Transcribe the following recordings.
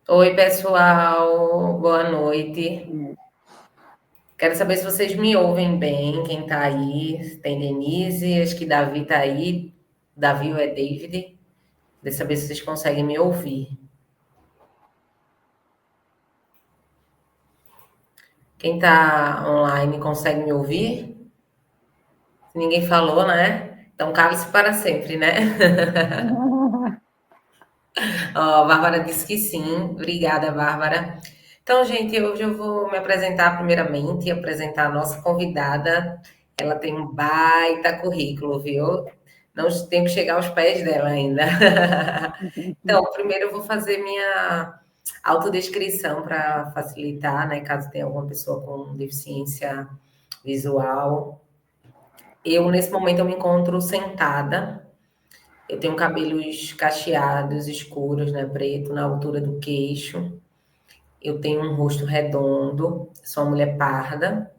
Oi, pessoal, boa noite. Quero saber se vocês me ouvem bem, quem tá aí. Tem Denise, acho que Davi tá aí. Davi ou é David? Quero saber se vocês conseguem me ouvir. Quem tá online consegue me ouvir? Ninguém falou, né? Então cale-se para sempre, né? Ó, a Bárbara disse que sim. Obrigada, Bárbara. Então, gente, hoje eu vou me apresentar primeiramente e apresentar a nossa convidada. Ela tem um baita currículo, viu? Não tenho que chegar aos pés dela ainda. Então, primeiro eu vou fazer minha autodescrição para facilitar, né? Caso tenha alguma pessoa com deficiência visual. Eu, nesse momento, eu me encontro sentada. Eu tenho cabelos cacheados, escuros, né? Preto, na altura do queixo. Eu tenho um rosto redondo, sou uma mulher parda.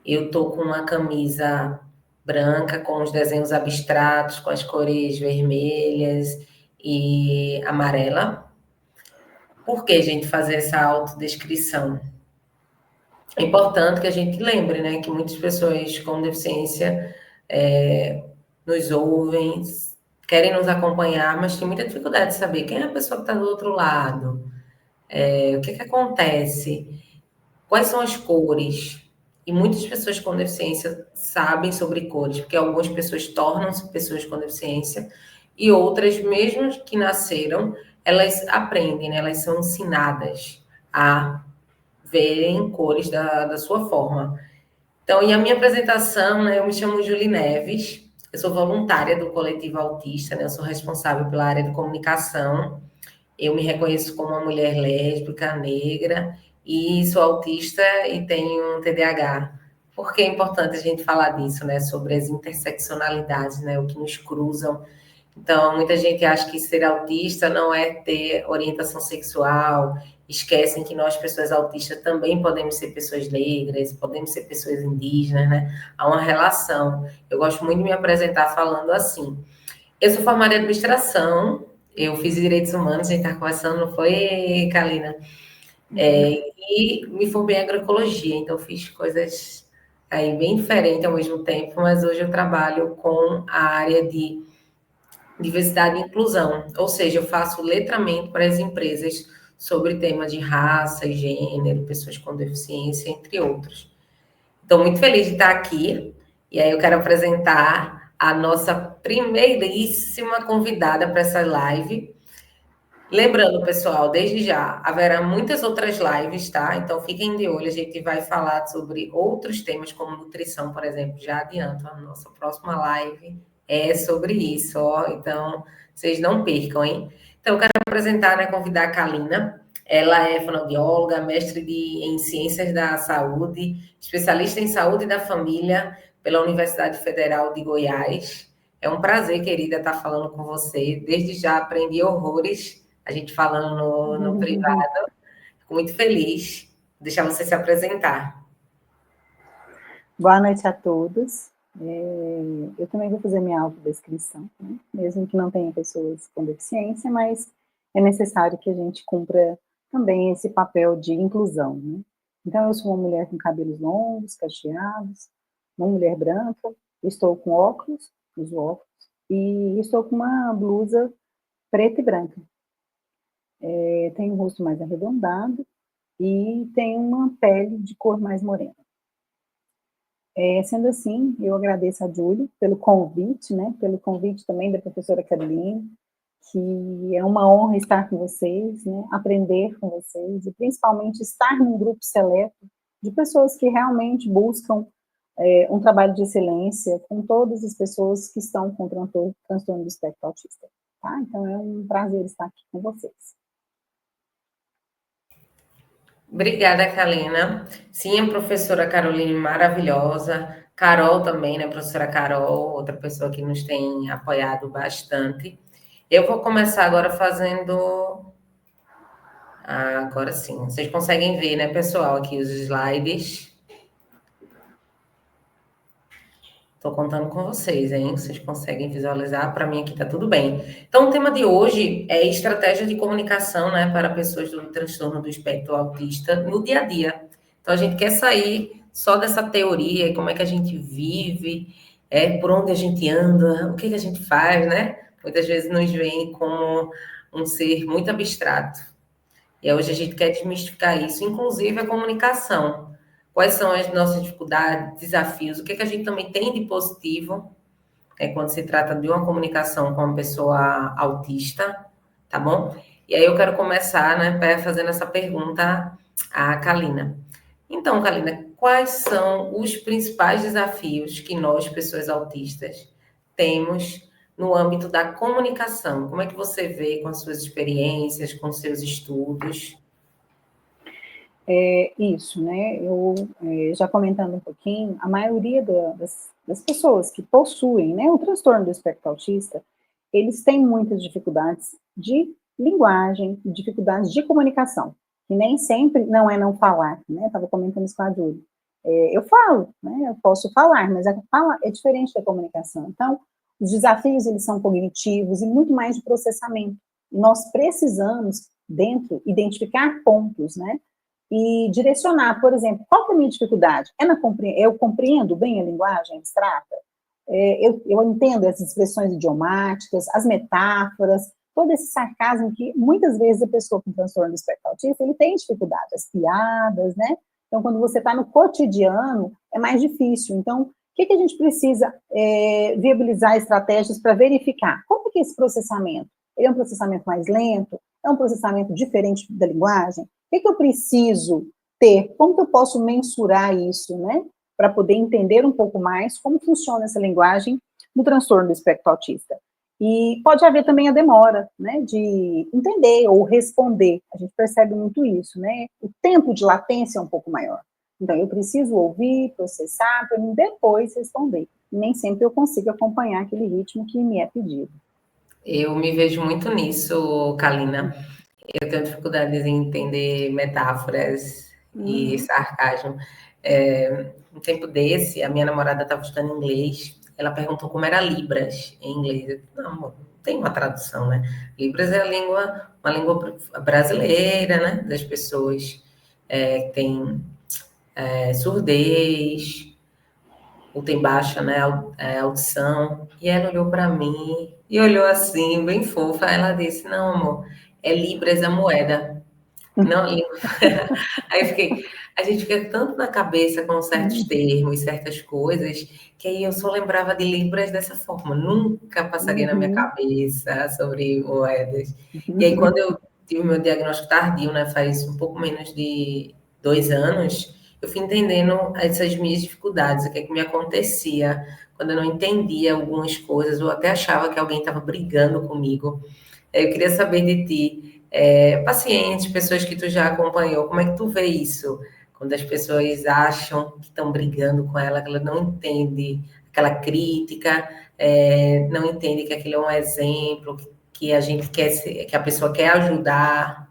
Eu tô com uma camisa branca com os desenhos abstratos, com as cores vermelhas e amarela. Por que, gente, fazer essa autodescrição? É importante que a gente lembre, né, que muitas pessoas com deficiência nos ouvem, querem nos acompanhar, mas tem muita dificuldade de saber quem é a pessoa que está do outro lado, o que acontece. Quais são as cores? E muitas pessoas com deficiência sabem sobre cores, porque algumas pessoas tornam-se pessoas com deficiência e outras, mesmo que nasceram, elas aprendem, né? Elas são ensinadas a verem cores da sua forma. Então, e a minha apresentação, né? Eu me chamo Julie Neves, eu sou voluntária do Coletivo Autista, né? Eu sou responsável pela área de comunicação. Eu me reconheço como uma mulher lésbica, negra, e sou autista e tenho um TDAH. Por que é importante a gente falar disso, né? Sobre as interseccionalidades, né? O que nos cruzam. Então, muita gente acha que ser autista não é ter orientação sexual, esquecem que nós, pessoas autistas, também podemos ser pessoas negras, podemos ser pessoas indígenas, né? Há uma relação. Eu gosto muito de me apresentar falando assim. Eu sou formada em administração, eu fiz direitos humanos, a gente está conversando, não foi, Kalina? E me formei em agroecologia, então fiz coisas aí bem diferentes ao mesmo tempo, mas hoje eu trabalho com a área de diversidade e inclusão, ou seja, eu faço letramento para as empresas sobre temas de raça, gênero, pessoas com deficiência, entre outros. Estou muito feliz de estar aqui. E aí eu quero apresentar a nossa primeiríssima convidada para essa live. Lembrando, pessoal, desde já, haverá muitas outras lives, tá? Então fiquem de olho, a gente vai falar sobre outros temas, como nutrição, por exemplo. Já adianto, a nossa próxima live é sobre isso, ó. Então, vocês não percam, hein? Então, eu quero apresentar, né, convidar a Kalina. Ela é fonoaudióloga, em Ciências da Saúde, especialista em saúde da família pela Universidade Federal de Goiás. É um prazer, querida, estar falando com você. Desde já aprendi horrores a gente falando no privado. Fico muito feliz. Vou deixar você se apresentar. Boa noite a todos. Eu também vou fazer minha autodescrição, né? Mesmo que não tenha pessoas com deficiência, mas é necessário que a gente cumpra também esse papel de inclusão, né? Então, eu sou uma mulher com cabelos longos, cacheados, uma mulher branca, estou com óculos, uso óculos, e estou com uma blusa preta e branca. Tenho o rosto mais arredondado e tenho uma pele de cor mais morena. Sendo assim, eu agradeço a Júlia pelo convite, né, pelo convite também da professora Caroline, que é uma honra estar com vocês, né, aprender com vocês, e principalmente estar num grupo seleto de pessoas que realmente buscam um trabalho de excelência com todas as pessoas que estão com transtorno do espectro autista. Tá? Então, é um prazer estar aqui com vocês. Obrigada, Kalina. Sim, a professora Caroline maravilhosa. Carol também, né? Professora Carol, outra pessoa que nos tem apoiado bastante. Eu vou começar agora fazendo. Agora sim, vocês conseguem ver, né, pessoal, aqui os slides. Estou contando com vocês, hein? Vocês conseguem visualizar? Para mim aqui está tudo bem. Então, o tema de hoje é estratégia de comunicação, né, para pessoas do transtorno do espectro autista no dia a dia. Então, a gente quer sair só dessa teoria, como é que a gente vive, por onde a gente anda, o que que a gente faz, né? Muitas vezes nos veem como um ser muito abstrato. E hoje a gente quer desmistificar isso, inclusive a comunicação. Quais são as nossas dificuldades, desafios, o que, que a gente também tem de positivo quando se trata de uma comunicação com uma pessoa autista, tá bom? E aí eu quero começar, né, fazendo essa pergunta à Kalina. Então, Kalina, quais são os principais desafios que nós, pessoas autistas, temos no âmbito da comunicação? Como é que você vê com as suas experiências, com seus estudos? Isso, né? Já comentando um pouquinho, a maioria das pessoas que possuem, né, o transtorno do espectro autista, eles têm muitas dificuldades de linguagem, dificuldades de comunicação, que nem sempre não falar, né? Estava comentando isso com a Júlia. Eu falo, né? Eu posso falar, mas a fala é diferente da comunicação. Então, os desafios, eles são cognitivos e muito mais de processamento. Nós precisamos, identificar pontos, né? E direcionar, por exemplo, qual que é a minha dificuldade? Eu compreendo bem a linguagem abstrata? Eu entendo as expressões idiomáticas, as metáforas, todo esse sarcasmo que muitas vezes a pessoa com transtorno do espectro autista, ele tem dificuldade, as piadas, né? Então, quando você está no cotidiano, é mais difícil. Então, o que a gente precisa viabilizar estratégias para verificar? Como que é esse processamento? Ele é um processamento mais lento? É um processamento diferente da linguagem? O que eu preciso ter? Como que eu posso mensurar isso, né? Para poder entender um pouco mais como funciona essa linguagem no transtorno do espectro autista. E pode haver também a demora, né, de entender ou responder. A gente percebe muito isso, né? O tempo de latência é um pouco maior. Então, eu preciso ouvir, processar, para depois responder. Nem sempre eu consigo acompanhar aquele ritmo que me é pedido. Eu me vejo muito nisso, Kalina. Eu tenho dificuldades em entender metáforas e sarcasmo. Um tempo desse, a minha namorada estava estudando inglês. Ela perguntou como era Libras em inglês. Eu disse, não, amor, não tem uma tradução, né? Libras é uma língua brasileira, né? Das pessoas que têm surdez, ou tem baixa, né, audição. E ela olhou para mim e olhou assim, bem fofa. Ela disse: Não, amor, é Libras a moeda, não língua. Aí eu fiquei. A gente fica tanto na cabeça com certos termos, certas coisas, que aí eu só lembrava de Libras dessa forma. Nunca passaria na minha Uhum. cabeça sobre moedas. E aí, quando eu tive meu diagnóstico tardio, né, faz um pouco menos de 2 anos, eu fui entendendo essas minhas dificuldades, o que é que me acontecia quando eu não entendia algumas coisas, ou até achava que alguém estava brigando comigo. Eu queria saber de ti, pacientes, pessoas que tu já acompanhou, como é que tu vê isso? Quando as pessoas acham que estão brigando com ela, que ela não entende aquela crítica, não entende que aquilo é um exemplo, que a gente quer que a pessoa quer ajudar.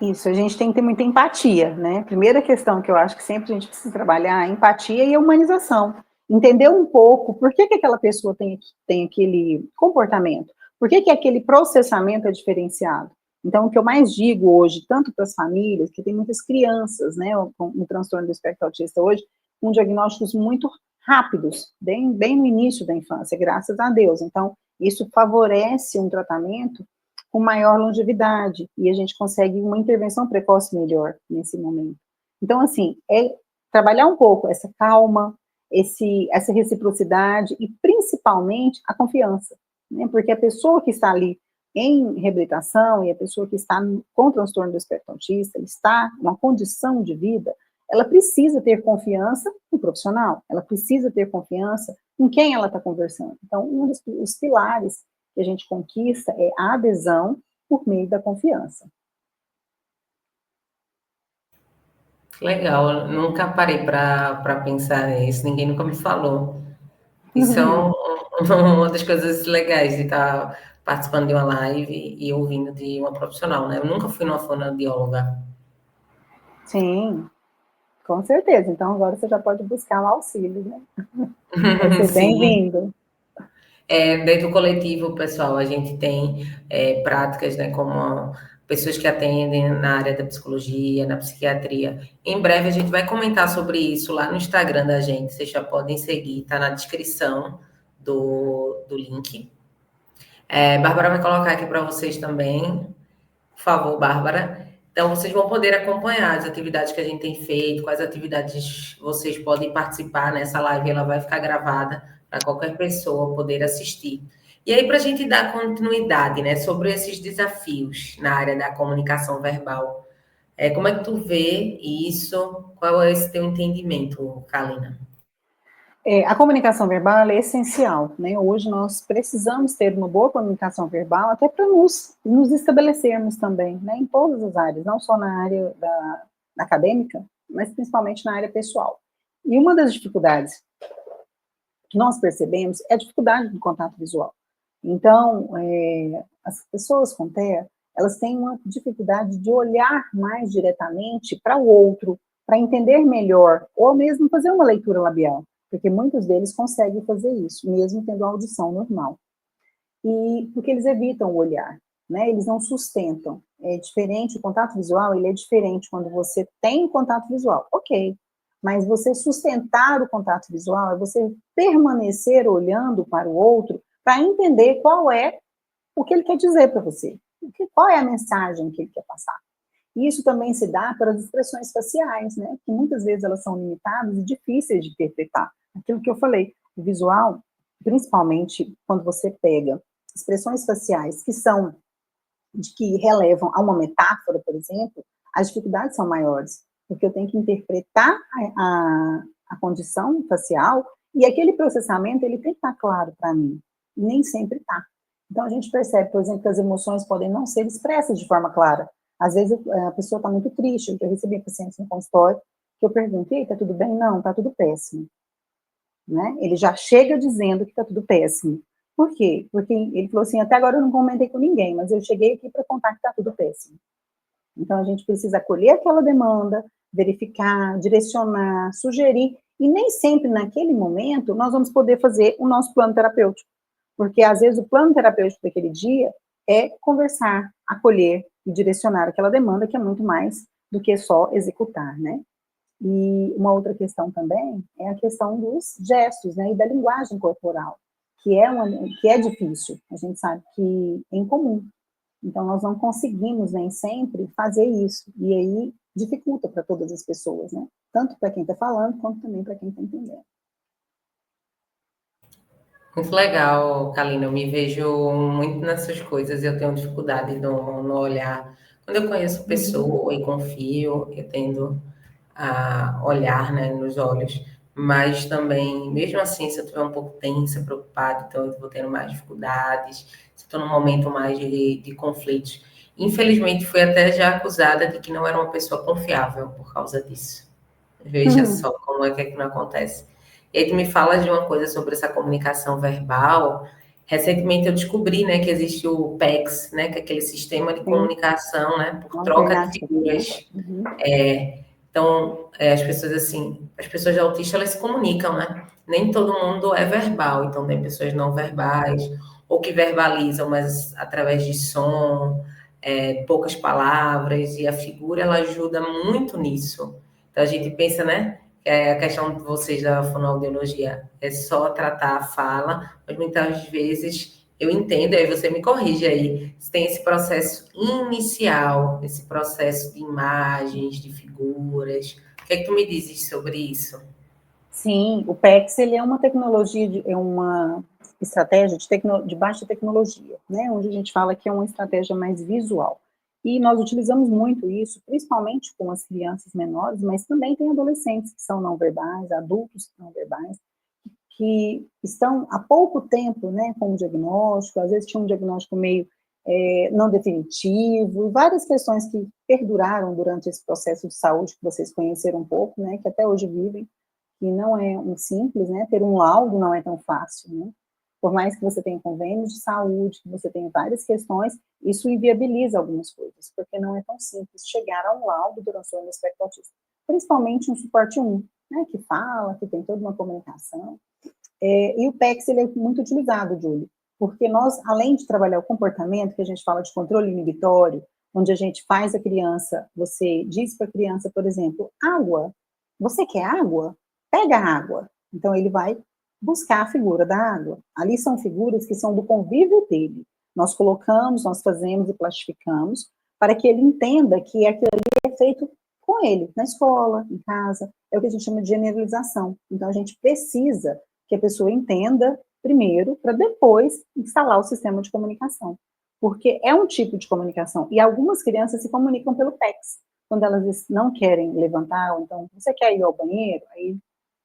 Isso, a gente tem que ter muita empatia, né? Primeira questão que eu acho que sempre a gente precisa trabalhar é empatia e humanização. Entender um pouco por que aquela pessoa tem aquele comportamento, por que aquele processamento é diferenciado. Então, o que eu mais digo hoje, tanto para as famílias, que tem muitas crianças, né, com o transtorno do espectro autista hoje, com diagnósticos muito rápidos, bem no início da infância, graças a Deus. Então, isso favorece um tratamento com maior longevidade, e a gente consegue uma intervenção precoce melhor nesse momento. Então, assim, é trabalhar um pouco essa calma, essa reciprocidade e, principalmente, a confiança, né? Porque a pessoa que está ali em reabilitação e a pessoa que está com transtorno do espectro autista, está numa condição de vida, ela precisa ter confiança no profissional, ela precisa ter confiança com quem ela está conversando. Então, um dos pilares que a gente conquista é a adesão por meio da confiança. Legal, nunca parei para pensar nisso, ninguém nunca me falou. Isso é uma das coisas legais de estar participando de uma live e ouvindo de uma profissional, né? Eu nunca fui numa fonoaudióloga. Sim, Com certeza. Então, agora você já pode buscar o auxílio, né? Vai ser Sim. bem-vindo. Dentro do coletivo, pessoal, a gente tem práticas, né, como pessoas que atendem na área da psicologia, na psiquiatria. Em breve a gente vai comentar sobre isso lá no Instagram da gente, vocês já podem seguir, tá na descrição do link. Bárbara vai colocar aqui para vocês também, por favor, Bárbara. Então, vocês vão poder acompanhar as atividades que a gente tem feito, quais atividades vocês podem participar nessa live, ela vai ficar gravada para qualquer pessoa poder assistir. E aí, para a gente dar continuidade, né, sobre esses desafios na área da comunicação verbal, como é que tu vê isso? Qual é esse teu entendimento, Kalina? A comunicação verbal é essencial, né? Hoje nós precisamos ter uma boa comunicação verbal até para nos estabelecermos também, né? Em todas as áreas, não só na área da acadêmica, mas principalmente na área pessoal. E uma das dificuldades que nós percebemos é a dificuldade do contato visual. Então, as pessoas com TEA, elas têm uma dificuldade de olhar mais diretamente para o outro, para entender melhor, ou mesmo fazer uma leitura labial, porque muitos deles conseguem fazer isso, mesmo tendo audição normal. E porque eles evitam o olhar, né? Eles não sustentam. É diferente, o contato visual, ele é diferente quando você tem contato visual, ok. Mas você sustentar o contato visual é você permanecer olhando para o outro para entender qual é o que ele quer dizer para você, qual é a mensagem que ele quer passar. E isso também se dá pelas expressões faciais, né? Que muitas vezes elas são limitadas e difíceis de interpretar. Aquilo que eu falei, o visual, principalmente quando você pega expressões faciais que relevam a uma metáfora, por exemplo, as dificuldades são maiores, porque eu tenho que interpretar a condição facial e aquele processamento ele tem que estar claro para mim, e nem sempre está. Então a gente percebe, por exemplo, que as emoções podem não ser expressas de forma clara. Às vezes a pessoa está muito triste, eu recebi pacientes no consultório que eu perguntei, está tudo bem? Não, está tudo péssimo. Né? Ele já chega dizendo que está tudo péssimo. Por quê? Porque ele falou assim, até agora eu não comentei com ninguém, mas eu cheguei aqui para contar que está tudo péssimo. Então a gente precisa acolher aquela demanda, verificar, direcionar, sugerir, e nem sempre naquele momento nós vamos poder fazer o nosso plano terapêutico, porque às vezes o plano terapêutico daquele dia é conversar, acolher e direcionar aquela demanda, que é muito mais do que só executar, né? E uma outra questão também é a questão dos gestos, né, e da linguagem corporal, que é difícil, a gente sabe que é incomum. Então, nós não conseguimos nem sempre fazer isso, e aí dificulta para todas as pessoas, né? Tanto para quem está falando, quanto também para quem está entendendo. Muito legal, Kalina. Eu me vejo muito nessas coisas. Eu tenho dificuldade no olhar. Quando eu conheço pessoa e confio, eu tendo a olhar, né, nos olhos. Mas também, mesmo assim, se eu estiver um pouco tensa, preocupada, então eu vou tendo mais dificuldades. Se estou num momento mais de conflitos. Infelizmente, fui até já acusada de que não era uma pessoa confiável por causa disso. Veja só como é que não acontece. E aí tu me fala de uma coisa sobre essa comunicação verbal. Recentemente eu descobri, né, que existe o PECS, né, que é aquele sistema de Sim, comunicação, né, por uma troca de alternativa, né? figuras. Uhum. Então, as pessoas assim, as pessoas autistas, elas se comunicam, né? Nem todo mundo é verbal, então tem pessoas não verbais, ou que verbalizam, mas através de som, poucas palavras, e a figura, ela ajuda muito nisso. Então, a gente pensa, né, que é a questão de vocês da fonoaudiologia é só tratar a fala, mas muitas vezes eu entendo, aí você me corrige aí, se tem esse processo inicial, esse processo de imagens, de figuras. O que é que tu me dizes sobre isso? Sim, o PEX ele é uma tecnologia, é uma estratégia de baixa tecnologia, né? Onde a gente fala que é uma estratégia mais visual. E nós utilizamos muito isso, principalmente com as crianças menores, mas também tem adolescentes que são não verbais, adultos que são não verbais, que estão há pouco tempo, né, com o diagnóstico, às vezes tinha um diagnóstico meio não definitivo, e várias questões que perduraram durante esse processo de saúde que vocês conheceram um pouco, né, que até hoje vivem, que não é um simples, né, ter um laudo não é tão fácil, né, por mais que você tenha convênios de saúde, que você tenha várias questões, isso inviabiliza algumas coisas, porque não é tão simples chegar a um laudo do transtorno do espectro autista. principalmente um suporte 1, né, que fala, que tem toda uma comunicação. E o PECS, ele é muito utilizado, Júlio, porque nós, além de trabalhar o comportamento, que a gente fala de controle inibitório, onde a gente faz a criança, você diz para a criança, por exemplo, água, você quer água? Pega a água. Então, ele vai buscar a figura da água. Ali são figuras que são do convívio dele. Nós colocamos, nós fazemos e plastificamos, para que ele entenda que aquilo ali é feito com ele, na escola, em casa. É o que a gente chama de generalização. Então, a gente precisa que a pessoa entenda primeiro, para depois instalar o sistema de comunicação. Porque é um tipo de comunicação. E algumas crianças se comunicam pelo PECS. Quando elas não querem levantar, ou então, você quer ir ao banheiro? Aí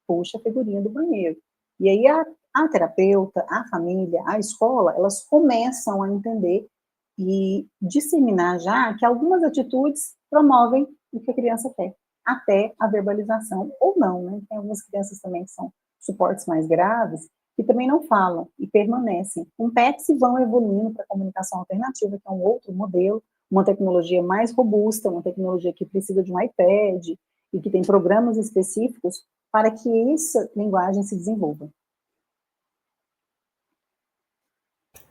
puxa a figurinha do banheiro. E aí a terapeuta, a família, a escola, elas começam a entender e disseminar já que algumas atitudes promovem o que a criança quer, até a verbalização, ou não, né? Tem algumas crianças também que são suportes mais graves, que também não falam e permanecem. Com PETs vão evoluindo para a comunicação alternativa, que é um outro modelo, uma tecnologia mais robusta, uma tecnologia que precisa de um iPad e que tem programas específicos para que essa linguagem se desenvolva.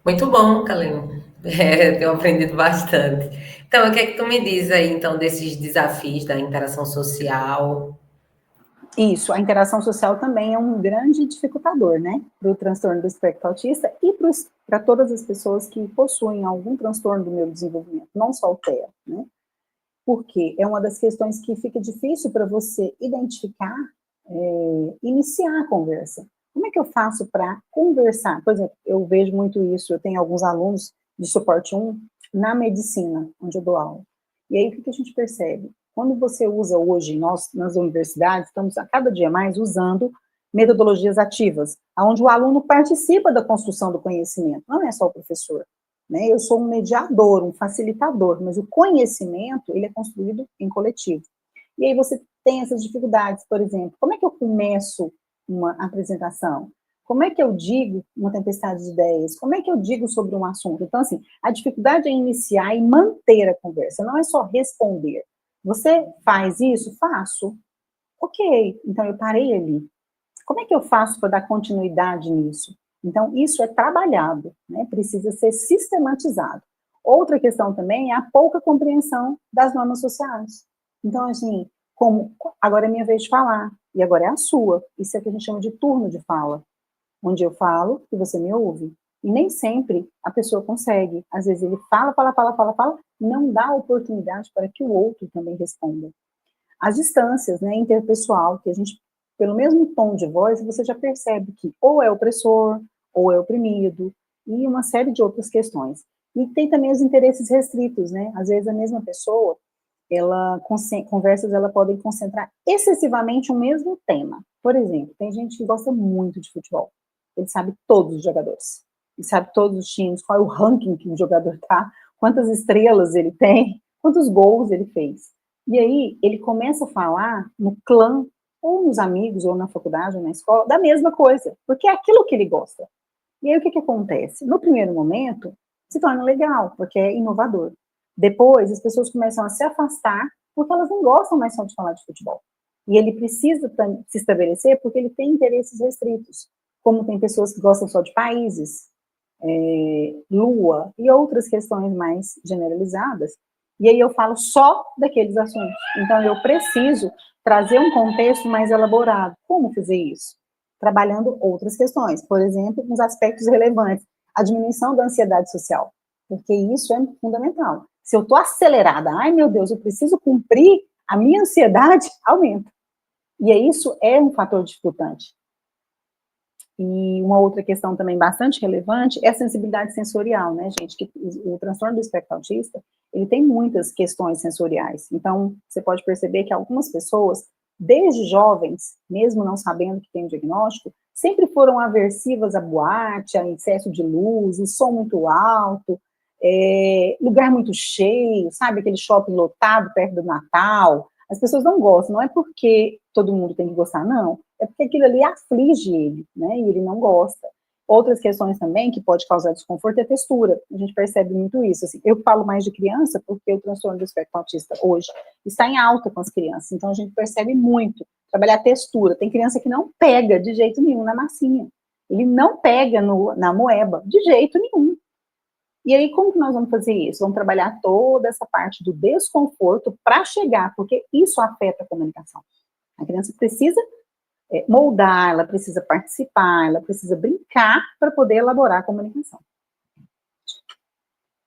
Muito bom, Kalina. Tenho aprendido bastante. Então, o que é que tu me diz aí, então, desses desafios da interação social? Isso, a interação social também é um grande dificultador, né, para o transtorno do espectro autista e para todas as pessoas que possuem algum transtorno do neurodesenvolvimento, não só o TEA, né, porque é uma das questões que fica difícil para você identificar, iniciar a conversa. Como é que eu faço para conversar? Por exemplo, eu vejo muito isso, eu tenho alguns alunos de suporte 1 na medicina, onde eu dou aula. E aí, o que a gente percebe? Quando você usa hoje, nós, nas universidades, estamos a cada dia mais usando metodologias ativas, onde o aluno participa da construção do conhecimento, não é só o professor. Né? Eu sou um mediador, um facilitador, mas o conhecimento, ele é construído em coletivo. E aí você tem essas dificuldades, por exemplo, como é que eu começo uma apresentação? Como é que eu digo uma tempestade de ideias? Como é que eu digo sobre um assunto? Então, assim, a dificuldade é iniciar e manter a conversa, não é só responder. Você faz isso? Faço. Ok, então eu parei ali. Como é que eu faço para dar continuidade nisso? Então, isso é trabalhado, né? Precisa ser sistematizado. Outra questão também é a pouca compreensão das normas sociais. Então, assim, como agora é minha vez de falar, e agora é a sua. Isso é o que a gente chama de turno de fala, onde eu falo e você me ouve. E nem sempre a pessoa consegue. Às vezes ele fala, não dá oportunidade para que o outro também responda. As distâncias, né, interpessoal, que a gente, pelo mesmo tom de voz, você já percebe que ou é opressor, ou é oprimido, e uma série de outras questões. E tem também os interesses restritos, né? Às vezes a mesma pessoa, conversas, ela podem concentrar excessivamente o mesmo tema. Por exemplo, tem gente que gosta muito de futebol. Ele sabe todos os jogadores. Ele sabe todos os times, qual é o ranking que o jogador tá, quantas estrelas ele tem, quantos gols ele fez. E aí, ele começa a falar no clã, ou nos amigos, ou na faculdade, ou na escola, da mesma coisa, porque é aquilo que ele gosta. E aí, o que acontece? No primeiro momento, se torna legal, porque é inovador. Depois, as pessoas começam a se afastar, porque elas não gostam mais só de falar de futebol. E ele precisa se estabelecer porque ele tem interesses restritos, como tem pessoas que gostam só de países, lua e outras questões mais generalizadas, e aí eu falo só daqueles assuntos. Então, eu preciso trazer um contexto mais elaborado. Como fazer isso? Trabalhando outras questões, por exemplo, uns aspectos relevantes, a diminuição da ansiedade social, porque isso é fundamental. Se eu estou acelerada, ai meu Deus, eu preciso cumprir, a minha ansiedade aumenta. E isso é um fator dificultante. E uma outra questão também bastante relevante é a sensibilidade sensorial, né, gente? Que o transtorno do espectro autista, ele tem muitas questões sensoriais. Então, você pode perceber que algumas pessoas, desde jovens, mesmo não sabendo que tem o diagnóstico, sempre foram aversivas à boate, a excesso de luz, o som muito alto, lugar muito cheio, sabe? Aquele shopping lotado perto do Natal. As pessoas não gostam, não é porque todo mundo tem que gostar, não. É porque aquilo ali aflige ele, né? E ele não gosta. Outras questões também que pode causar desconforto é a textura. A gente percebe muito isso. Assim, eu falo mais de criança porque o transtorno do espectro autista hoje está em alta com as crianças. Então a gente percebe muito trabalhar a textura. Tem criança que não pega de jeito nenhum na massinha. Ele não pega na moeba de jeito nenhum. E aí, como que nós vamos fazer isso? Vamos trabalhar toda essa parte do desconforto para chegar, porque isso afeta a comunicação. A criança precisa moldar, ela precisa participar, ela precisa brincar para poder elaborar a comunicação.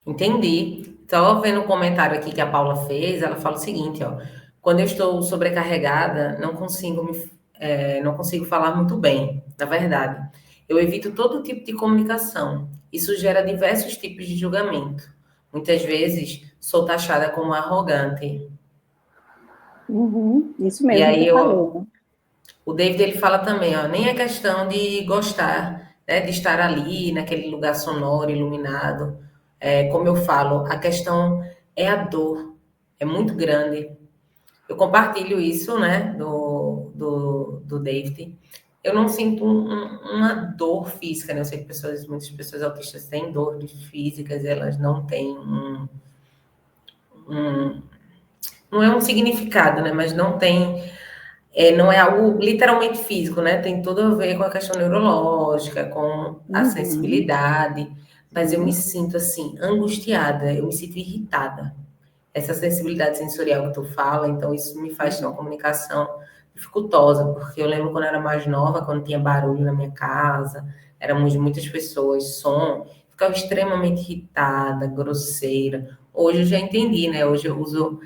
Entendi. Só vendo o comentário aqui que a Paula fez, ela fala o seguinte, ó. Quando eu estou sobrecarregada, não consigo falar muito bem, na verdade. Eu evito todo tipo de comunicação. Isso gera diversos tipos de julgamento. Muitas vezes sou taxada como arrogante. Isso E mesmo que aí eu falei, né? o David ele fala também, ó, nem é questão de gostar, né, de estar ali naquele lugar sonoro, iluminado. Como eu falo, a questão é a dor, é muito grande. Eu compartilho isso, né, do David. Eu não sinto uma dor física, né? Eu sei que muitas pessoas autistas têm dores físicas, elas não têm um não é um significado, né? Mas não é algo literalmente físico, né? Tem tudo a ver com a questão neurológica, com a Uhum, sensibilidade, mas eu me sim, sinto assim, angustiada, eu me sinto irritada. Essa sensibilidade sensorial que tu fala, então isso me faz ter uma uhum, comunicação dificultosa, porque eu lembro quando eu era mais nova, quando tinha barulho na minha casa, éramos muitas pessoas, som, ficava extremamente irritada, grosseira. Hoje eu já entendi, né? Hoje eu uso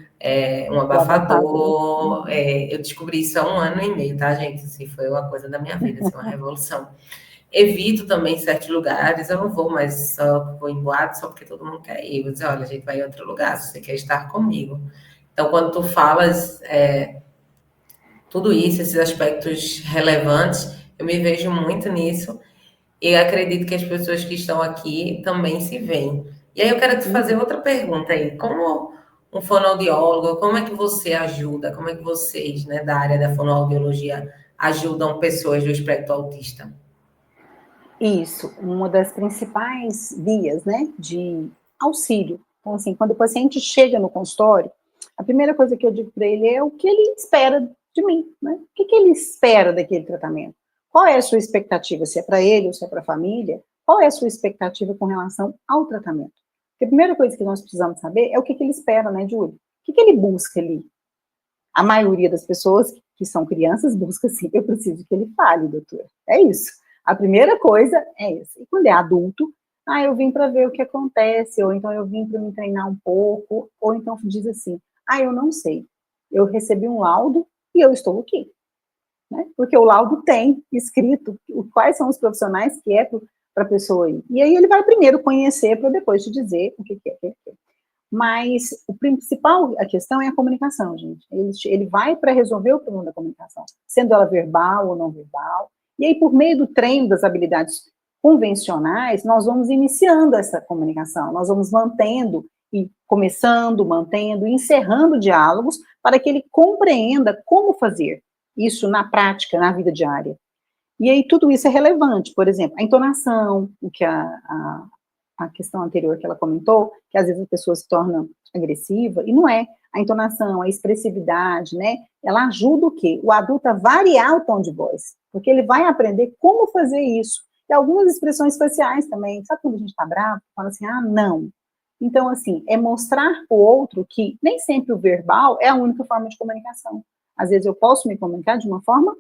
um o abafador. abafador. Eu descobri isso há 1 ano e meio, tá, gente? Assim, foi uma coisa da minha vida, assim, uma revolução. Evito também certos lugares, eu não vou mais só vou em boate só porque todo mundo quer ir. Eu vou dizer, olha, a gente vai em outro lugar, se você quer estar comigo. Então, quando tu falas tudo isso, esses aspectos relevantes, eu me vejo muito nisso e acredito que as pessoas que estão aqui também se veem. E aí eu quero te fazer Uhum. outra pergunta aí. Como um fonoaudiólogo, como é que você ajuda, como é que vocês, né, da área da fonoaudiologia, ajudam pessoas do espectro autista? Isso, uma das principais vias, né, de auxílio. Então, assim, quando o paciente chega no consultório, a primeira coisa que eu digo para ele é o que ele espera de mim, né? O que ele espera daquele tratamento? Qual é a sua expectativa? Se é para ele ou se é para a família? Qual é a sua expectativa com relação ao tratamento? Porque a primeira coisa que nós precisamos saber é o que ele espera, né, Júlio? O que ele busca ali? A maioria das pessoas que são crianças busca assim, eu preciso que ele fale, doutor. É isso. A primeira coisa é essa. E quando é adulto, eu vim para ver o que acontece, ou então eu vim para me treinar um pouco, ou então diz assim, eu não sei. Eu recebi um laudo e eu estou aqui. Né? Porque o laudo tem escrito quais são os profissionais que é para a pessoa ir. E aí ele vai primeiro conhecer para depois te dizer o que é que ele quer. Mas o principal, a questão é a comunicação, gente. Ele vai para resolver o problema da comunicação, sendo ela verbal ou não verbal. E aí, por meio do treino das habilidades convencionais, nós vamos iniciando essa comunicação, nós vamos mantendo e começando, mantendo, encerrando diálogos para que ele compreenda como fazer isso na prática, na vida diária. E aí tudo isso é relevante, por exemplo, a entonação, o que a questão anterior que ela comentou, que às vezes a pessoa se torna agressiva, e não é. A entonação, a expressividade, né? Ela ajuda o quê? O adulto a variar o tom de voz, porque ele vai aprender como fazer isso. E algumas expressões faciais também. Sabe quando a gente está bravo? Fala assim, não. Então, assim, é mostrar para o outro que nem sempre o verbal é a única forma de comunicação. Às vezes eu posso me comunicar de uma forma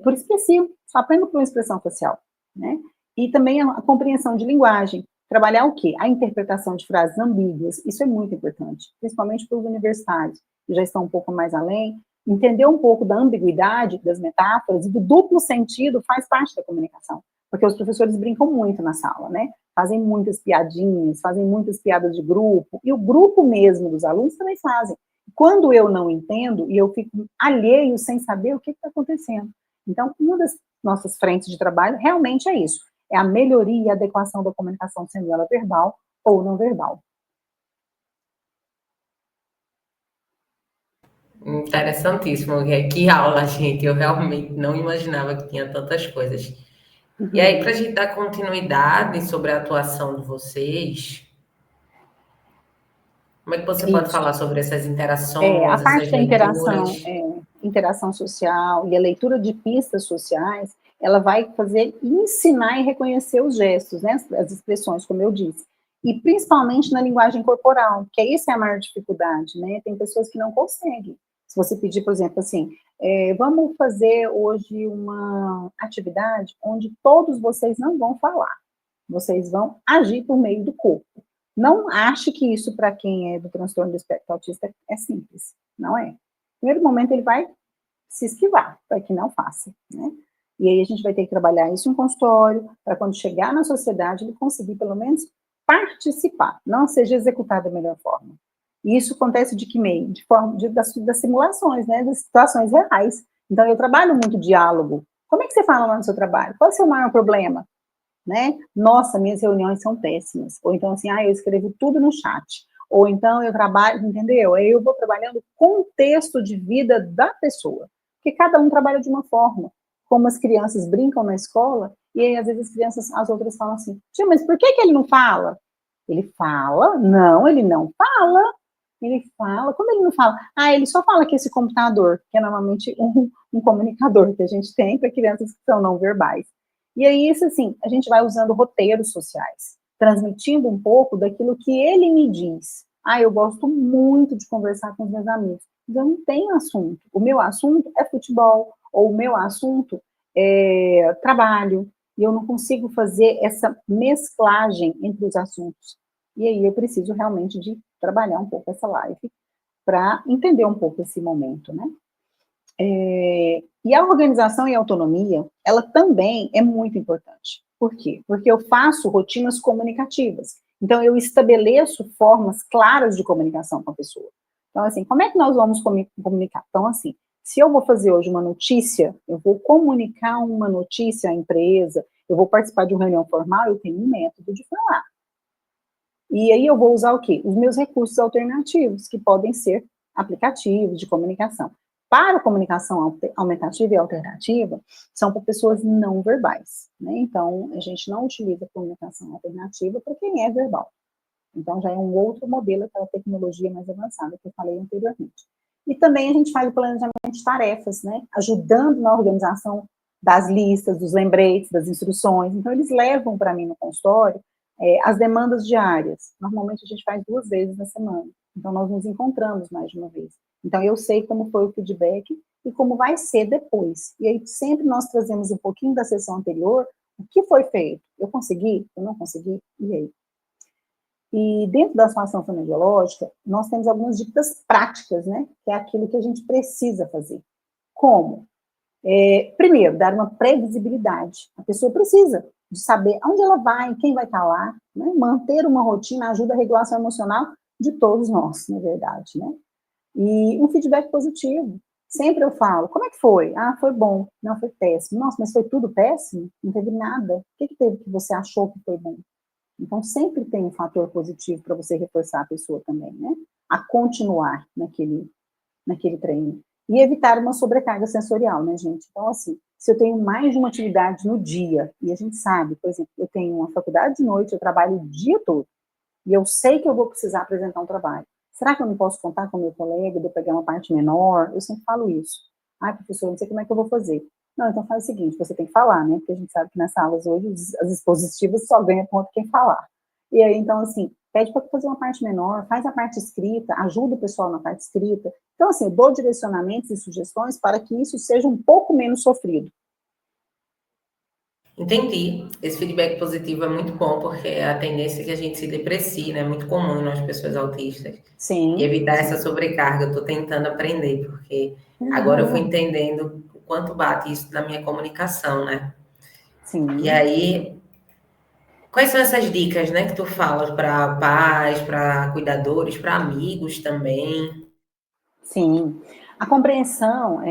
por expressivo, só apenas por uma expressão facial, né? E também a compreensão de linguagem. Trabalhar o quê? A interpretação de frases ambíguas. Isso é muito importante, principalmente para os universitários, que já estão um pouco mais além. Entender um pouco da ambiguidade das metáforas e do duplo sentido faz parte da comunicação, porque os professores brincam muito na sala, né? Fazem muitas piadinhas, fazem muitas piadas de grupo, e o grupo mesmo dos alunos também fazem. Quando eu não entendo e eu fico alheio sem saber o que está acontecendo. Então, uma das nossas frentes de trabalho realmente é isso, é a melhoria e adequação da comunicação, sendo ela verbal ou não verbal. Interessantíssimo. Que aula, gente. Eu realmente não imaginava que tinha tantas coisas. E aí, para Uhum. a gente dar continuidade sobre a atuação de vocês, como é que você pode Isso. falar sobre essas A interações, parte essas da interação, leituras? interação social e a leitura de pistas sociais, ela vai fazer ensinar e reconhecer os gestos, né, as expressões, como eu disse. E principalmente na linguagem corporal, que essa é a maior dificuldade, né? Tem pessoas que não conseguem. Se você pedir, por exemplo, assim, vamos fazer hoje uma atividade onde todos vocês não vão falar, vocês vão agir por meio do corpo. Não ache que isso, para quem é do transtorno do espectro autista, é simples. Não é. No primeiro momento, ele vai se esquivar, para que não faça, né? E aí a gente vai ter que trabalhar isso em consultório, para quando chegar na sociedade, ele conseguir, pelo menos, participar, não seja executado da melhor forma. E isso acontece de que meio? De forma das simulações, né? Das situações reais. Então, eu trabalho muito diálogo. Como é que você fala lá no seu trabalho? Qual é o seu maior problema? Né? Nossa, minhas reuniões são péssimas. Ou então, assim, eu escrevo tudo no chat. Ou então eu trabalho, entendeu? Aí eu vou trabalhando o contexto de vida da pessoa. Porque cada um trabalha de uma forma. Como as crianças brincam na escola, e aí às vezes as crianças, as outras falam assim, tia, mas por que ele não fala? Ele fala? Não, ele não fala. Ele fala, como ele não fala? Ele só fala que esse computador, que é normalmente um comunicador que a gente tem para crianças que são não verbais. E aí, isso assim, a gente vai usando roteiros sociais, transmitindo um pouco daquilo que ele me diz. Eu gosto muito de conversar com os meus amigos, mas eu não tenho assunto. O meu assunto é futebol, ou o meu assunto é trabalho, e eu não consigo fazer essa mesclagem entre os assuntos. E aí eu preciso realmente de trabalhar um pouco essa live para entender um pouco esse momento, né? E a organização e a autonomia, ela também é muito importante. Por quê? Porque eu faço rotinas comunicativas. Então, eu estabeleço formas claras de comunicação com a pessoa. Então, assim, como é que nós vamos comunicar? Então, assim, se eu vou fazer hoje uma notícia, eu vou comunicar uma notícia à empresa, eu vou participar de uma reunião formal, eu tenho um método de falar. E aí eu vou usar o quê? Os meus recursos alternativos, que podem ser aplicativos de comunicação. Para a comunicação aumentativa e alternativa, são para pessoas não verbais, né? Então, a gente não utiliza a comunicação alternativa para quem é verbal. Então, já é um outro modelo, aquela tecnologia mais avançada que eu falei anteriormente. E também a gente faz o planejamento de tarefas, né? Ajudando na organização das listas, dos lembretes, das instruções. Então, eles levam para mim no consultório as demandas diárias. Normalmente a gente faz 2 vezes na semana. Então, nós nos encontramos mais de uma vez. Então, eu sei como foi o feedback e como vai ser depois. E aí, sempre nós trazemos um pouquinho da sessão anterior, o que foi feito? Eu consegui? Eu não consegui? E aí? E dentro da situação fonoaudiológica, nós temos algumas dicas práticas, né? Que é aquilo que a gente precisa fazer. Como? Primeiro, dar uma previsibilidade. A pessoa precisa de saber aonde ela vai, quem vai estar lá, né? Manter uma rotina ajuda a regulação emocional de todos nós, na verdade, né? E um feedback positivo. Sempre eu falo, como é que foi? Foi bom. Não, foi péssimo. Nossa, mas foi tudo péssimo? Não teve nada. O que teve que você achou que foi bom? Então, sempre tem um fator positivo para você reforçar a pessoa também, né? A continuar naquele treino. E evitar uma sobrecarga sensorial, né, gente? Então, assim, se eu tenho mais de uma atividade no dia, e a gente sabe, por exemplo, eu tenho uma faculdade de noite, eu trabalho o dia todo, e eu sei que eu vou precisar apresentar um trabalho. Será que eu não posso contar com o meu colega de eu pegar uma parte menor? Eu sempre falo isso. Professor, não sei como é que eu vou fazer. Não, então faz o seguinte, você tem que falar, né? Porque a gente sabe que nas salas hoje as expositivas só ganha ponto quem falar. E aí, então, assim, pede para fazer uma parte menor, faz a parte escrita, ajuda o pessoal na parte escrita. Então, assim, eu dou direcionamentos e sugestões para que isso seja um pouco menos sofrido. Entendi. Esse feedback positivo é muito bom, porque a tendência é que a gente se deprecie, né? É muito comum nas pessoas autistas. E Sim, evitar essa sim. sobrecarga. Eu estou tentando aprender, porque agora eu fui Uhum. entendendo o quanto bate isso na minha comunicação, né? E Sim, aí, quais são essas dicas, né, que tu falas para pais, para cuidadores, para amigos também? sim. A compreensão,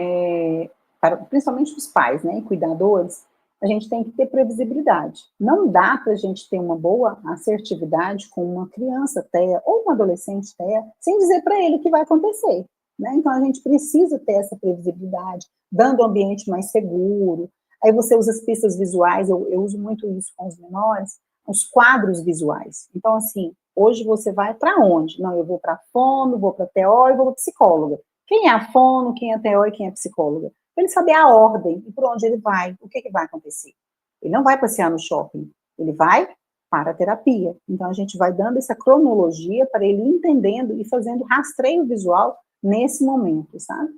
principalmente os pais, né, cuidadores, a gente tem que ter previsibilidade. Não dá para a gente ter uma boa assertividade com uma criança até, ou um adolescente até, sem dizer para ele o que vai acontecer. Né? Então, a gente precisa ter essa previsibilidade, dando um ambiente mais seguro. Aí você usa as pistas visuais, eu uso muito isso com os menores, os quadros visuais. Então, assim, hoje você vai para onde? Não, eu vou para fono, vou para TO e vou para psicóloga. Quem é a fono, quem é a TO e quem é a psicóloga? Para ele saber a ordem e por onde ele vai, o que vai acontecer. Ele não vai passear no shopping, ele vai para a terapia. Então, a gente vai dando essa cronologia para ele entendendo e fazendo rastreio visual nesse momento, sabe?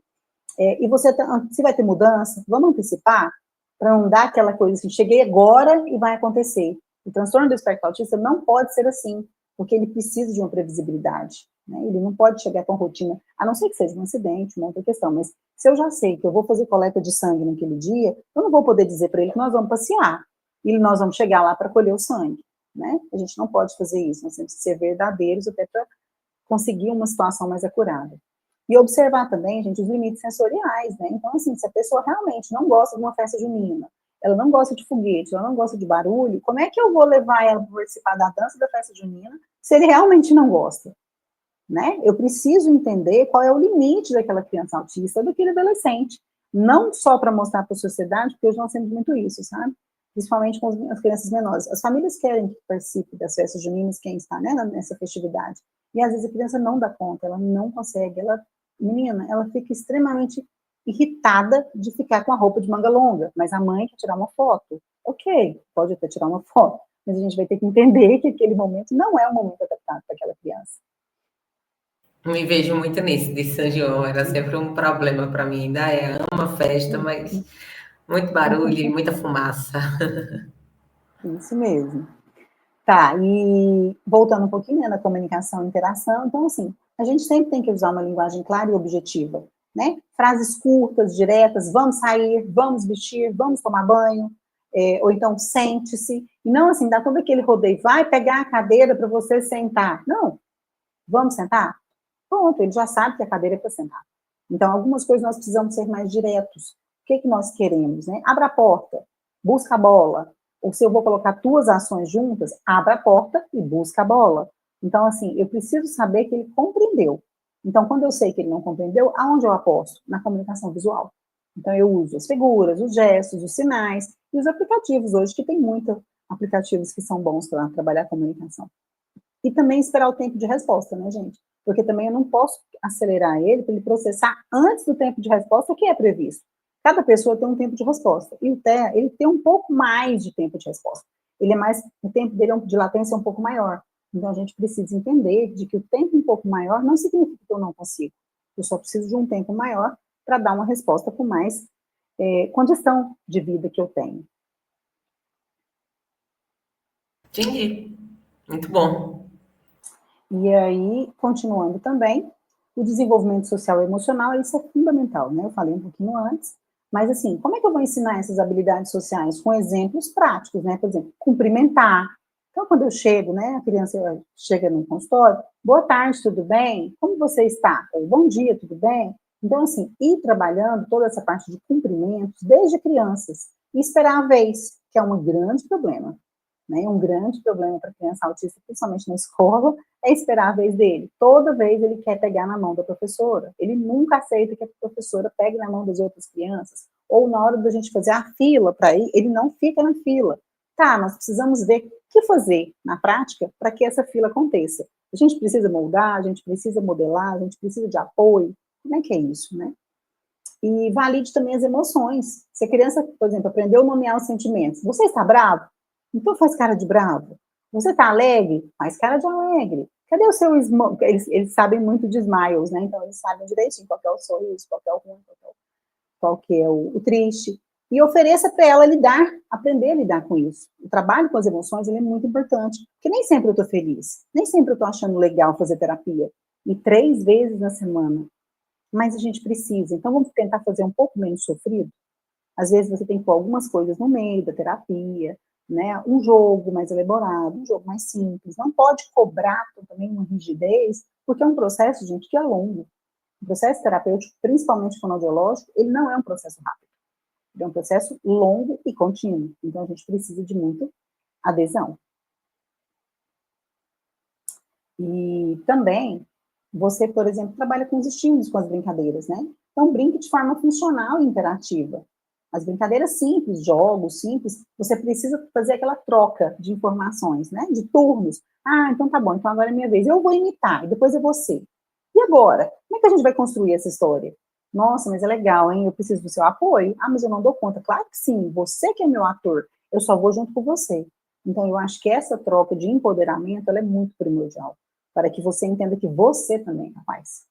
E você, se vai ter mudança, vamos antecipar, para não dar aquela coisa assim, cheguei agora e vai acontecer. O transtorno do espectro autista não pode ser assim, porque ele precisa de uma previsibilidade, né? Ele não pode chegar com rotina, a não ser que seja um acidente, uma outra questão, mas se eu já sei que eu vou fazer coleta de sangue naquele dia, eu não vou poder dizer para ele que nós vamos passear, e nós vamos chegar lá para colher o sangue, né? A gente não pode fazer isso, nós temos que ser verdadeiros até para conseguir uma situação mais acurada. E observar também, gente, os limites sensoriais, né? Então, assim, se a pessoa realmente não gosta de uma festa junina, ela não gosta de foguete, ela não gosta de barulho, como é que eu vou levar ela para participar da dança da festa junina se ele realmente não gosta? Né? Eu preciso entender qual é o limite daquela criança autista, daquele adolescente. Não só para mostrar para a sociedade, porque hoje nós temos muito isso, sabe? Principalmente com as crianças menores. As famílias querem que participe das festas juninas, quem está, né, nessa festividade. E às vezes a criança não dá conta, ela não consegue, menina, ela fica extremamente irritada de ficar com a roupa de manga longa, mas a mãe quer tirar uma foto. Ok, pode até tirar uma foto, mas a gente vai ter que entender que aquele momento não é um momento adaptado para aquela criança. Me vejo muito nisso, de São João, era sempre um problema para mim, ainda amo a festa, mas muito barulho e muita fumaça. Isso mesmo. Tá, e voltando um pouquinho, né, na comunicação e interação, então, assim, a gente sempre tem que usar uma linguagem clara e objetiva, né? Frases curtas, diretas, vamos sair, vamos vestir, vamos tomar banho, ou então sente-se, e não assim, dá todo aquele rodeio, vai pegar a cadeira para você sentar. Não, vamos sentar? Pronto, ele já sabe que a cadeira é para sentar. Então, algumas coisas nós precisamos ser mais diretos. O que, que nós queremos, né? Abra a porta, busca a bola. Ou se eu vou colocar duas ações juntas, abra a porta e busca a bola. Então, assim, eu preciso saber que ele compreendeu. Então, quando eu sei que ele não compreendeu, aonde eu aposto? Na comunicação visual. Então, eu uso as figuras, os gestos, os sinais e os aplicativos hoje, que tem muitos aplicativos que são bons para trabalhar a comunicação. E também esperar o tempo de resposta, né, gente? Porque também eu não posso acelerar ele para ele processar antes do tempo de resposta que é previsto. Cada pessoa tem um tempo de resposta. E o TEA, ele tem um pouco mais de tempo de resposta. Ele é mais, o tempo dele de latência é um pouco maior. Então, a gente precisa entender de que o tempo um pouco maior não significa que eu não consigo. Eu só preciso de um tempo maior para dar uma resposta com mais condição de vida que eu tenho. Entendi. Muito bom. E aí, continuando também, o desenvolvimento social e emocional, isso é fundamental, né? Eu falei um pouquinho antes, mas assim, como é que eu vou ensinar essas habilidades sociais? Com exemplos práticos, né? Por exemplo, cumprimentar. Então, quando eu chego, né, a criança chega no consultório, boa tarde, tudo bem? Como você está? Ou, bom dia, tudo bem? Então, assim, ir trabalhando toda essa parte de cumprimentos desde crianças e esperar a vez, que é um grande problema, né? Um grande problema para criança autista, principalmente na escola, é esperar a vez dele. Toda vez ele quer pegar na mão da professora. Ele nunca aceita que a professora pegue na mão das outras crianças. Ou na hora da gente fazer a fila para ir, ele não fica na fila. Tá, nós precisamos ver o que fazer na prática para que essa fila aconteça. A gente precisa moldar, a gente precisa modelar, a gente precisa de apoio. Como é que é isso, né? E valide também as emoções. Se a criança, por exemplo, aprendeu a nomear os sentimentos. Você está bravo? Então faz cara de bravo. Você está alegre? Faz cara de alegre. Cadê o seu smile? Eles sabem muito de smiles, né? Então eles sabem direitinho qual é o sorriso, qual é o ruim, qual que é o triste. E ofereça para ela lidar, aprender a lidar com isso. O trabalho com as emoções ele é muito importante, porque nem sempre eu estou feliz, nem sempre eu estou achando legal fazer terapia. E 3 vezes na semana. Mas a gente precisa. Então vamos tentar fazer um pouco menos sofrido. Às vezes você tem que pôr algumas coisas no meio da terapia, né? Um jogo mais elaborado, um jogo mais simples. Não pode cobrar também uma rigidez, porque é um processo, gente, que é longo. O processo terapêutico, principalmente fonoaudiológico, ele não é um processo rápido. Ele é um processo longo e contínuo. Então, a gente precisa de muita adesão. E também, você, por exemplo, trabalha com os estímulos, com as brincadeiras, né? Então, brinque de forma funcional e interativa. As brincadeiras simples, jogos simples, você precisa fazer aquela troca de informações, né? De turnos. Ah, então tá bom, então agora é minha vez. Eu vou imitar, e depois é você. E agora? Como é que a gente vai construir essa história? Nossa, mas é legal, hein? Eu preciso do seu apoio. Ah, mas eu não dou conta. Claro que sim, você que é meu ator. Eu só vou junto com você. Então, eu acho que essa troca de empoderamento, ela é muito primordial, para que você entenda que você também é capaz.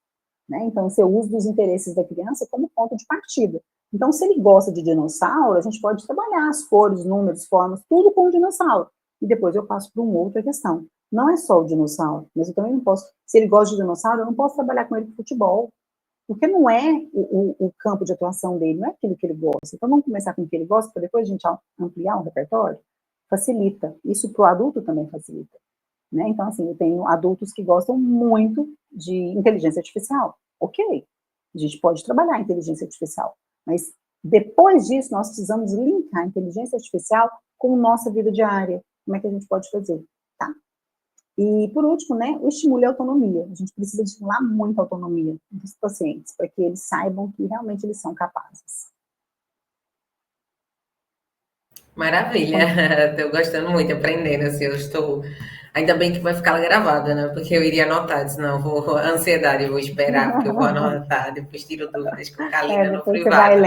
Né? Então, você usa dos interesses da criança como ponto de partida. Então, se ele gosta de dinossauro, a gente pode trabalhar as cores, números, formas, tudo com o dinossauro. E depois eu passo para uma outra questão. Não é só o dinossauro, mas eu também não posso, se ele gosta de dinossauro, eu não posso trabalhar com ele com futebol, porque não é o campo de atuação dele, não é aquilo que ele gosta. Então, vamos começar com o que ele gosta, para depois a gente ampliar o repertório? Facilita. Isso para o adulto também facilita. Né? Então, assim, eu tenho adultos que gostam muito de inteligência artificial. Ok, a gente pode trabalhar a inteligência artificial, mas depois disso, nós precisamos linkar a inteligência artificial com nossa vida diária. Como é que a gente pode fazer? Tá? E, por último, né, o estímulo à autonomia. A gente precisa estimular muito a autonomia dos pacientes, para que eles saibam que realmente eles são capazes. Maravilha, estou gostando muito, aprendendo, assim, eu estou... Ainda bem que vai ficar gravada, né? Porque eu iria anotar, disse, não, vou, ansiedade, eu vou esperar, porque eu vou anotar, depois tiro dúvidas com Kalina no Depois você privado.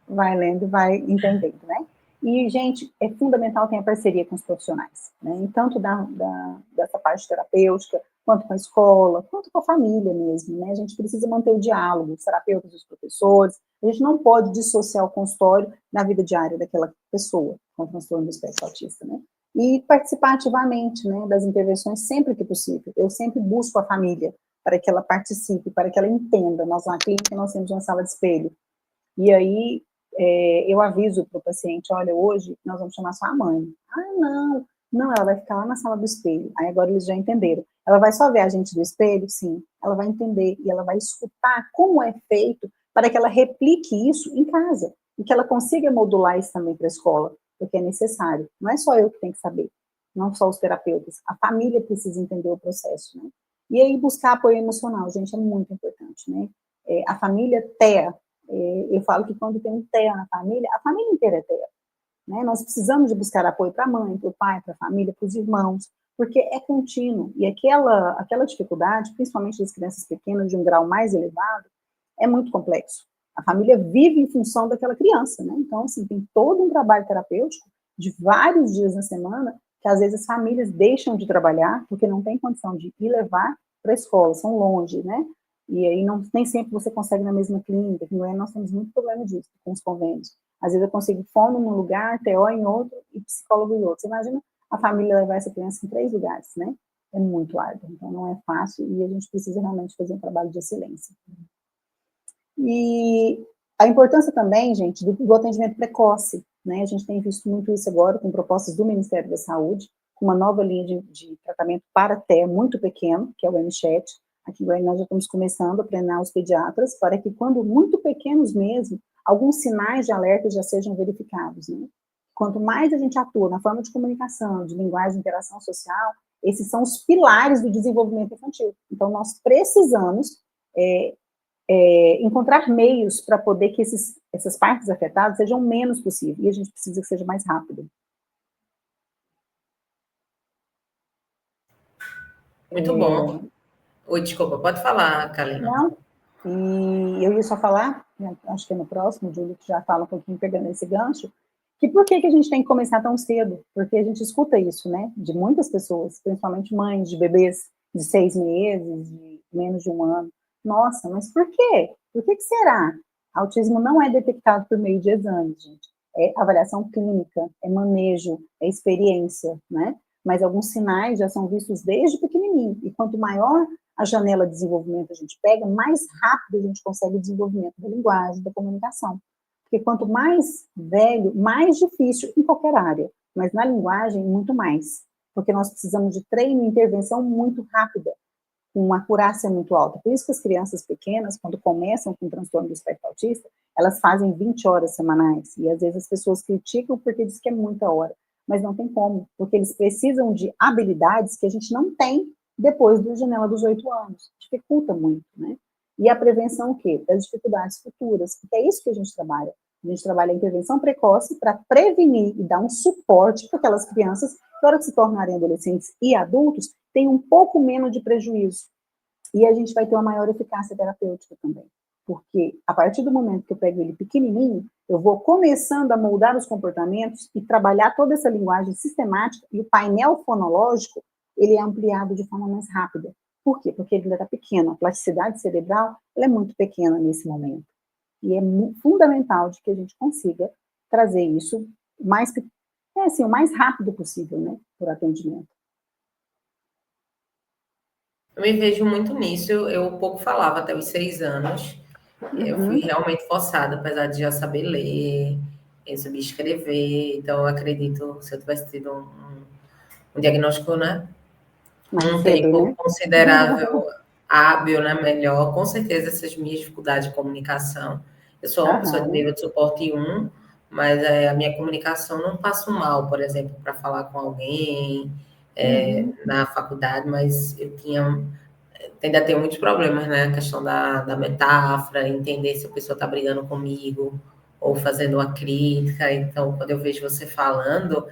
vai lendo, vai entendendo, né? E, gente, é fundamental ter a parceria com os profissionais, né? E tanto dessa parte terapêutica, quanto com a escola, quanto com a família mesmo, né? A gente precisa manter o diálogo, os terapeutas, os professores. A gente não pode dissociar o consultório da vida diária daquela pessoa com transtorno do espectro autista, né? E participar ativamente, né, das intervenções sempre que possível. Eu sempre busco a família para que ela participe, para que ela entenda. Nós, na clínica, nós temos uma sala de espelho. E aí, eu aviso para o paciente, olha, hoje nós vamos chamar sua mãe. Ah, não, não, ela vai ficar lá na sala do espelho. Aí agora eles já entenderam. Ela vai só ver a gente do espelho? Sim. Ela vai entender e ela vai escutar como é feito para que ela replique isso em casa. E que ela consiga modular isso também para a escola, porque é necessário. Não é só eu que tenho que saber, não só os terapeutas. A família precisa entender o processo, né? E aí buscar apoio emocional, gente, é muito importante, né? A família TEA, eu falo que quando tem um TEA na família, a família inteira é TEA. Né? Nós precisamos de buscar apoio para a mãe, para o pai, para a família, para os irmãos, porque é contínuo. E aquela dificuldade, principalmente das crianças pequenas, de um grau mais elevado, é muito complexo. A família vive em função daquela criança, né? Então, assim, tem todo um trabalho terapêutico de vários dias na semana que, às vezes, as famílias deixam de trabalhar porque não tem condição de ir levar para a escola, são longe, né? E aí não, nem sempre você consegue na mesma clínica, que não é, nós temos muito problema disso com os convênios. Às vezes eu consigo fono num lugar, TO em outro e psicólogo em outro. Você imagina a família levar essa criança em 3 lugares, né? É muito árduo, então não é fácil e a gente precisa realmente fazer um trabalho de excelência. E a importância também, gente, do atendimento precoce, né? A gente tem visto muito isso agora com propostas do Ministério da Saúde, com uma nova linha de tratamento para TEA muito pequeno, que é o MChat. Aqui em Goiânia nós já estamos começando a treinar os pediatras para que, quando muito pequenos mesmo, alguns sinais de alerta já sejam verificados, né? Quanto mais a gente atua na forma de comunicação, de linguagem, de interação social, esses são os pilares do desenvolvimento infantil. Então, nós precisamos encontrar meios para poder que essas partes afetadas sejam menos possíveis, e a gente precisa que seja mais rápido. Muito bom. Oi, desculpa, pode falar, Kalina. Não, e eu ia só falar, né, acho que é no próximo, o Júlio já fala um pouquinho pegando esse gancho, que por que a gente tem que começar tão cedo? Porque a gente escuta isso, né, de muitas pessoas, principalmente mães de bebês de 6 meses, de menos de 1 ano. Nossa, mas por quê? Por que será? Autismo não é detectado por meio de exames, gente. É avaliação clínica, é manejo, é experiência, né? Mas alguns sinais já são vistos desde pequenininho. E quanto maior a janela de desenvolvimento a gente pega, mais rápido a gente consegue o desenvolvimento da linguagem, da comunicação. Porque quanto mais velho, mais difícil em qualquer área, mas na linguagem, muito mais. Porque nós precisamos de treino e intervenção muito rápida, com uma acurácia muito alta. Por isso que as crianças pequenas, quando começam com transtorno do espectro autista, elas fazem 20 horas semanais. E às vezes as pessoas criticam porque dizem que é muita hora. Mas não tem como, porque eles precisam de habilidades que a gente não tem depois da janela dos 8 anos. Dificulta muito, né? E a prevenção o quê? Das dificuldades futuras, porque é isso que a gente trabalha. A gente trabalha a intervenção precoce para prevenir e dar um suporte para aquelas crianças, na hora que se tornarem adolescentes e adultos, tem um pouco menos de prejuízo. E a gente vai ter uma maior eficácia terapêutica também. Porque a partir do momento que eu pego ele pequenininho, eu vou começando a moldar os comportamentos e trabalhar toda essa linguagem sistemática, e o painel fonológico, ele é ampliado de forma mais rápida. Por quê? Porque ele ainda está pequeno. A plasticidade cerebral, ela é muito pequena nesse momento. E é fundamental de que a gente consiga trazer isso mais, o mais rápido possível, né, por atendimento. Eu me vejo muito nisso. Eu pouco falava até os 6 anos. Eu fui realmente forçada, apesar de já saber ler, saber escrever. Então, eu acredito, se eu tivesse tido um diagnóstico, né, Mais um cedo, tempo né? considerável hábil, né, melhor, com certeza essas minhas dificuldades de comunicação. Eu sou uma pessoa de nível de suporte 1, mas a minha comunicação não passo mal, por exemplo, para falar com alguém na faculdade, mas eu ainda tenho muitos problemas, né? A questão da metáfora, entender se a pessoa está brigando comigo ou fazendo uma crítica. Então, quando eu vejo você falando,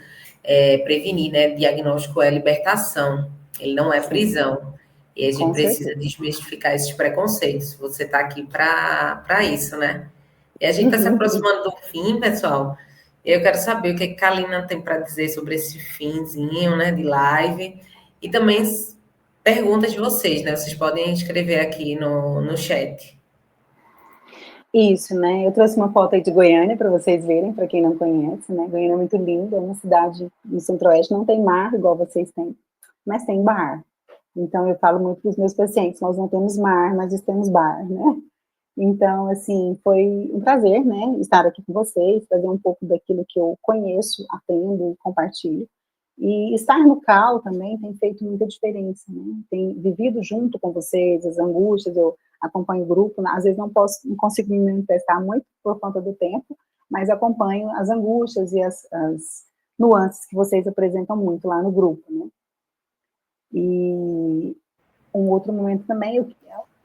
prevenir, né? Diagnóstico é libertação, ele não é prisão. E a gente Com precisa certeza. desmistificar esses preconceitos. Você está aqui para isso, né? E a gente está se aproximando do fim, pessoal. Eu quero saber o que a Kalina tem para dizer sobre esse finzinho, né, de live. E também perguntas de vocês, né? Vocês podem escrever aqui no chat. Isso, né? Eu trouxe uma foto aí de Goiânia para vocês verem, para quem não conhece, né? Goiânia é muito linda, é uma cidade no centro-oeste, não tem mar igual vocês têm, mas tem bar. Então, eu falo muito para os meus pacientes, nós não temos mar, mas temos bar, né? Então, assim, foi um prazer, né, estar aqui com vocês, trazer um pouco daquilo que eu conheço, aprendo e compartilho. E estar no CAL também tem feito muita diferença, né? Tem vivido junto com vocês as angústias, eu acompanho o grupo, às vezes não consigo me manifestar muito por conta do tempo, mas acompanho as angústias e as nuances que vocês apresentam muito lá no grupo, né? E um outro momento também, eu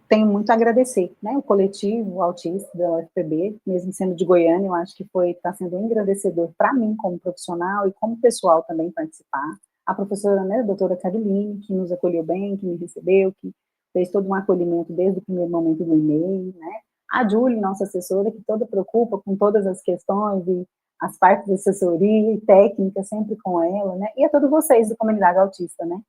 tenho muito a agradecer, né, o coletivo autista da UFPB, mesmo sendo de Goiânia, eu acho que está sendo engrandecedor para mim como profissional e como pessoal também participar. A professora, né, a doutora Caroline, que nos acolheu bem, que me recebeu, que fez todo um acolhimento desde o primeiro momento do e-mail, né. A Júlia, nossa assessora, que toda preocupa com todas as questões e as partes de assessoria e técnica, sempre com ela, né, e a todos vocês da comunidade autista, né,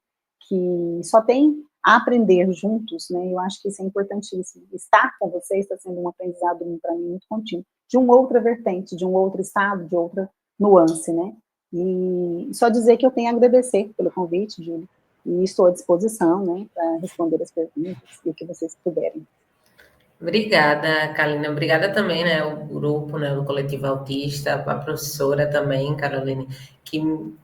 que só tem a aprender juntos, né? Eu acho que isso é importantíssimo. Estar com vocês está sendo um aprendizado para mim muito contínuo, de uma outra vertente, de um outro estado, de outra nuance, né? E só dizer que eu tenho a agradecer pelo convite, Júlio, e estou à disposição, né, para responder as perguntas e o que vocês puderem. Obrigada, Kalina. Obrigada também, né, o grupo, né, do Coletivo Autista, a professora também, Caroline, que,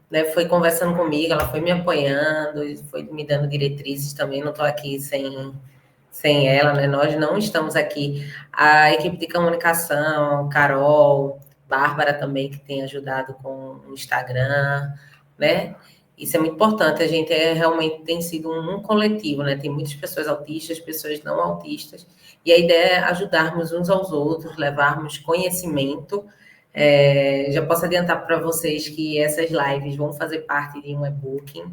né, foi conversando comigo, ela foi me apoiando, foi me dando diretrizes também. Não estou aqui sem ela, né? Nós não estamos aqui. A equipe de comunicação, Carol, Bárbara também, que tem ajudado com o Instagram, né? Isso é muito importante. A gente realmente tem sido um coletivo, né? Tem muitas pessoas autistas, pessoas não autistas, e a ideia é ajudarmos uns aos outros, levarmos conhecimento. Já posso adiantar para vocês que essas lives vão fazer parte de um e-book.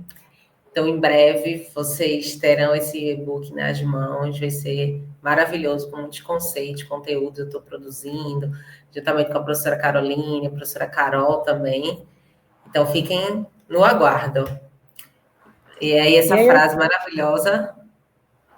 Então, em breve, vocês terão esse e-book nas mãos, vai ser maravilhoso, com muitos conceitos, conteúdos eu estou produzindo, juntamente com a professora Caroline, a professora Carol também. Então, fiquem no aguardo. E aí, essa frase maravilhosa.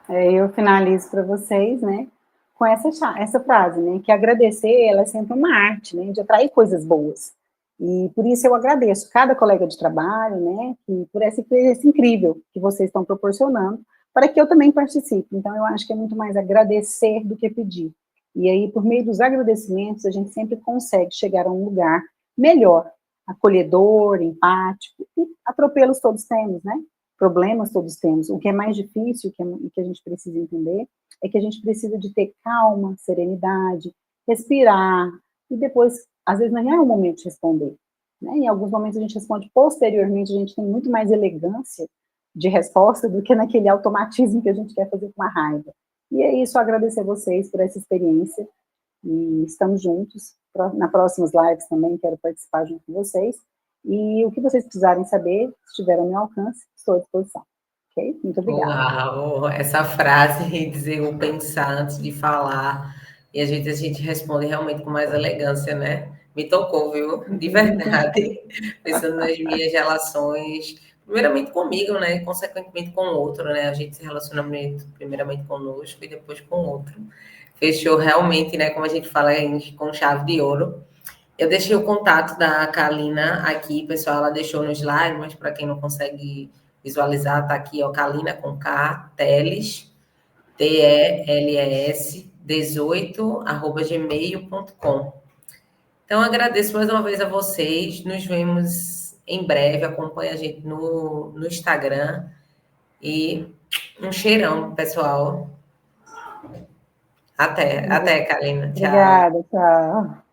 Eu finalizo para vocês, né, com essa frase, né, que agradecer, ela é sempre uma arte, né, de atrair coisas boas. E por isso eu agradeço cada colega de trabalho, né, por essa experiência incrível que vocês estão proporcionando, para que eu também participe. Então, eu acho que é muito mais agradecer do que pedir. E aí, por meio dos agradecimentos, a gente sempre consegue chegar a um lugar melhor, acolhedor, empático, e atropelos todos temos, né? Problemas todos temos. O que é mais difícil, o que a gente precisa entender, é que a gente precisa de ter calma, serenidade, respirar, e depois, às vezes, não é o momento de responder. Né? Em alguns momentos a gente responde posteriormente, a gente tem muito mais elegância de resposta do que naquele automatismo que a gente quer fazer com a raiva. E é isso, agradecer a vocês por essa experiência, e estamos juntos. Nas próximas lives também quero participar junto com vocês. E o que vocês precisarem saber, se estiver ao meu alcance, estou à disposição. Ok? Muito obrigada. Uau, essa frase, dizer o pensar antes de falar, e a gente responde realmente com mais elegância, né? Me tocou, viu? De verdade. Pensando nas minhas relações, primeiramente comigo, né? E consequentemente com o outro, né? A gente se relaciona primeiramente conosco e depois com o outro. Fechou realmente, né? Como a gente fala, com chave de ouro. Eu deixei o contato da Kalina aqui, pessoal, ela deixou no slide, mas para quem não consegue visualizar, tá aqui, ó, Kalina com K, Teles, Teles, 18, @gmail.com. Então, agradeço mais uma vez a vocês, nos vemos em breve, acompanha a gente no Instagram, e um cheirão, pessoal. Até, Kalina, tchau. Obrigada, tchau.